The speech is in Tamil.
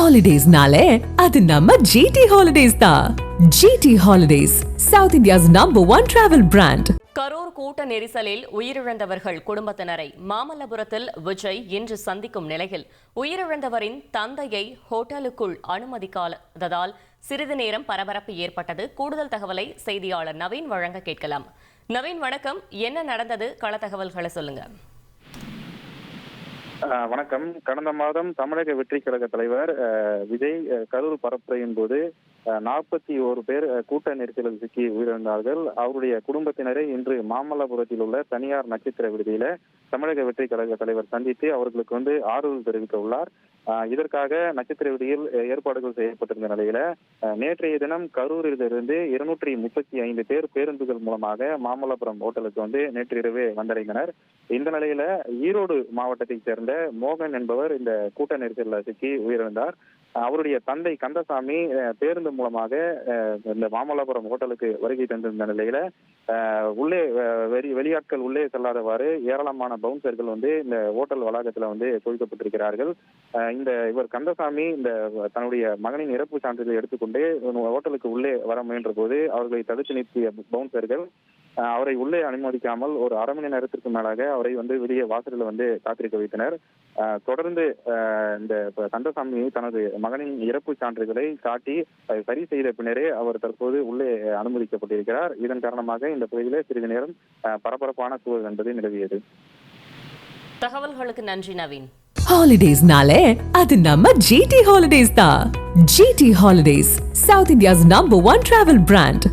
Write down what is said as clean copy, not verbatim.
ஹாலிடேஸ்னாலே அது நம்ம ஜிடி ஹாலிடேஸ் தான். GT Holidays, South India's #1 travel brand. Karur கூட்ட நெரிசலில் உயிரிழந்தவர்கள் குடும்பத்தினரை மாமல்லபுரத்தில் விஜய் இன்று சந்திக்கும் நிலையில் உயிரிழந்தவரின் தந்தையை ஹோட்டலுக்குள் அனுமதிக்காததால் சிறிது நேரம் பரபரப்பு ஏற்பட்டது. கூடுதல் தகவலை செய்தியாளர் நவீன் வழங்க கேட்கலாம். நவீன், வணக்கம். என்ன நடந்தது? கள தகவல்களை சொல்லுங்க. வணக்கம். கடந்த மாதம் தமிழக வெற்றி கழக தலைவர் விஜய் கரூர் பரப்புரையின் போது 41 பேர் கூட்ட நெரிசலில் சிக்கி உயிரிழந்தார்கள். அவருடைய குடும்பத்தினரை இன்று மாமல்லபுரத்தில் உள்ள தனியார் நட்சத்திர விடுதியில தமிழக வெற்றி கழக தலைவர் சந்தித்து அவர்களுக்கு ஆறுதல் தெரிவிக்க உள்ளார். இதற்காக நட்சத்திர விடுதியில் ஏற்பாடுகள் செய்யப்பட்டிருந்த நிலையில நேற்றைய தினம் கரூரிலிருந்து 235 பேர் பேருந்துகள் மூலமாக மாமல்லபுரம் ஹோட்டலுக்கு நேற்றிரவே வந்தடைந்தனர். இந்த நிலையில ஈரோடு மாவட்டத்தைச் சேர்ந்த மோகன் என்பவர் இந்த கூட்ட நெரிசலில் சிக்கி உயிரிழந்தார். அவருடைய தந்தை கந்தசாமி பேருந்து மூலமாக இந்த மாமல்லபுரம் ஹோட்டலுக்கு வருகை தந்திருந்த நிலையில உள்ளே வெளியாட்கள் உள்ளே செல்லாதவாறு ஏராளமான பவுன்சர்கள் இந்த ஹோட்டல் வளாகத்துல குவிக்கப்பட்டிருக்கிறார்கள். இவர் கந்தசாமி தன்னுடைய மகனின் இறப்பு சான்றிதழை எடுத்துக்கொண்டு ஹோட்டலுக்கு உள்ளே வர முயன்ற போது அவர்களை தடுத்து நிறுத்திய பவுன்சர்கள் அவரை உள்ளே அனுமதிக்காமல் ஒரு அரை மணி நேரத்திற்கு மேலாக அவரை வெளியே வாசலில் காத்திருக்க வைத்தனர். தொடர்ந்து இந்த கந்தசாமி தனது மகனின் இறப்பு சான்றிதழை காட்டி சரி செய்த பின்னரே அவர் தற்போது உள்ளே அனுமதிக்கப்பட்டிருக்கிறார். இதன் காரணமாக இந்த பகுதியிலே சிறிது நேரம் பரபரப்பான சூழல் என்பது நிலவியது. தகவல்களுக்கு நன்றி நவீன். ஹாலிடேஸ்னாலே அது நம்ம ஜிடி ஹாலிடேஸ் தான். GT Holidays, South India's #1 travel brand.